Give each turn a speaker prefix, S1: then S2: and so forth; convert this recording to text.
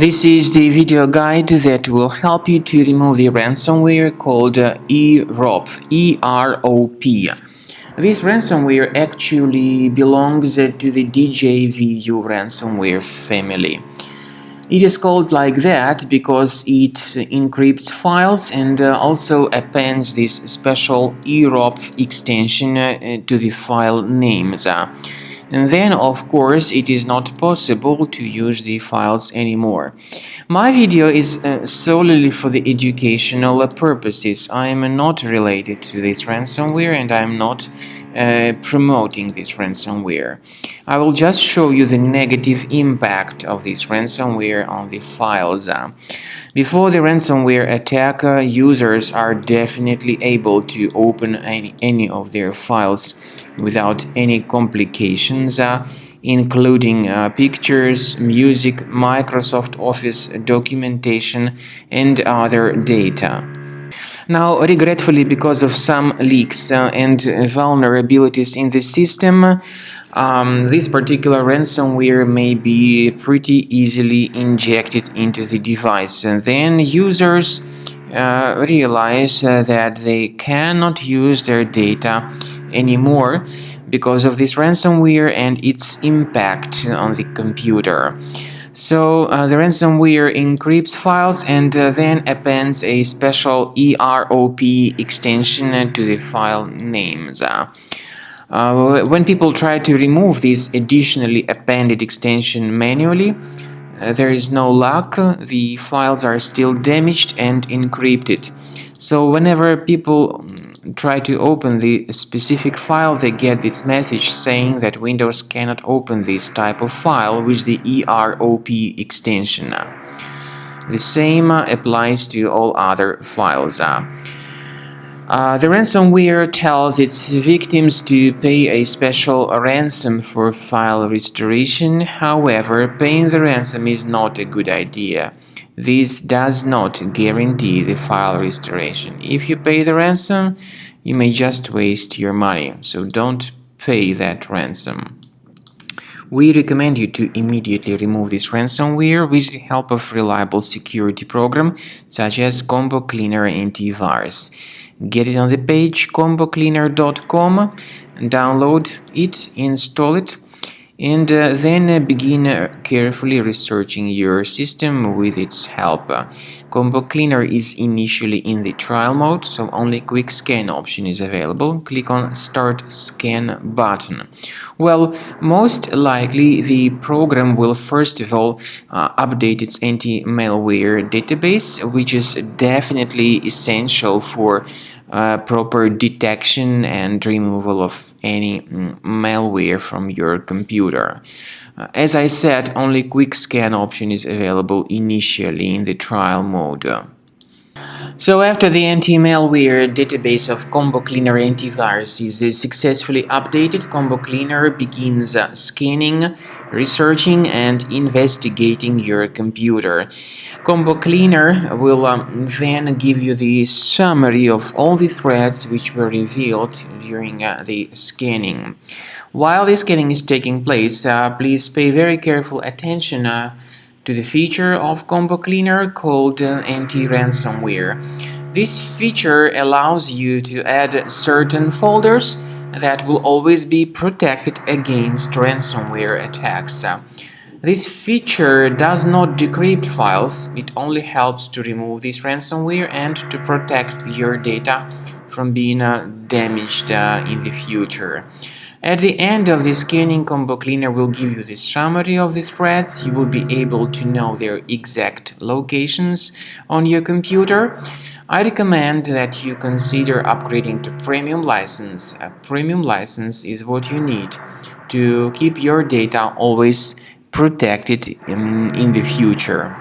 S1: This is the video guide that will help you to remove the ransomware called Erop, E-R-O-P. This ransomware actually belongs to the DJVU ransomware family. It is called like that because it encrypts files and also appends this special Erop extension to the file names. And then, of course, it is not possible to use the files anymore. My video is solely for the educational purposes. I am not related to this ransomware and I am not promoting this ransomware. I will just show you the negative impact of this ransomware on the files. Before the ransomware attack, users are definitely able to open any of their files without any complications, including pictures, music, Microsoft Office documentation, and other data. Now, regretfully, because of some leaks and vulnerabilities in the system, this particular ransomware may be pretty easily injected into the device. And then users realize that they cannot use their data anymore because of this ransomware and its impact on the computer. So the ransomware encrypts files and then appends a special EROP extension to the file names. When people try to remove this additionally appended extension manually, there is no luck. The files are still damaged and encrypted. So whenever people try to open the specific file, they get this message saying that Windows cannot open this type of file with the EROP extension. The same applies to all other files. The ransomware tells its victims to pay a special ransom for file restoration. However, paying the ransom is not a good idea. This does not guarantee the file restoration. If you pay the ransom, you may just waste your money, so don't pay that ransom. We recommend you to immediately remove this ransomware with the help of reliable security program such as Combo Cleaner Antivirus. Get it on the page combocleaner.com, download it, install it, and then begin carefully researching your system with its help. Combo Cleaner is initially in the trial mode, so only quick scan option is available. Click on Start Scan button. Well, most likely the program will first of all update its anti-malware database, which is definitely essential for proper detection and removal of any malware from your computer. As I said, only quick scan option is available initially in the trial mode. So after the anti-malware database of Combo Cleaner Antivirus is successfully updated, Combo Cleaner begins scanning, researching, and investigating your computer. Combo Cleaner will then give you the summary of all the threats which were revealed during the scanning. While the scanning is taking place, please pay very careful attention to the feature of Combo Cleaner called anti-ransomware. This feature allows you to add certain folders that will always be protected against ransomware attacks. This feature does not decrypt files, it only helps to remove this ransomware and to protect your data from being damaged in the future. At the end of the scanning, Combo Cleaner will give you the summary of the threats. You will be able to know their exact locations on your computer. I recommend that you consider upgrading to premium license. A premium license is what you need to keep your data always protected in the future.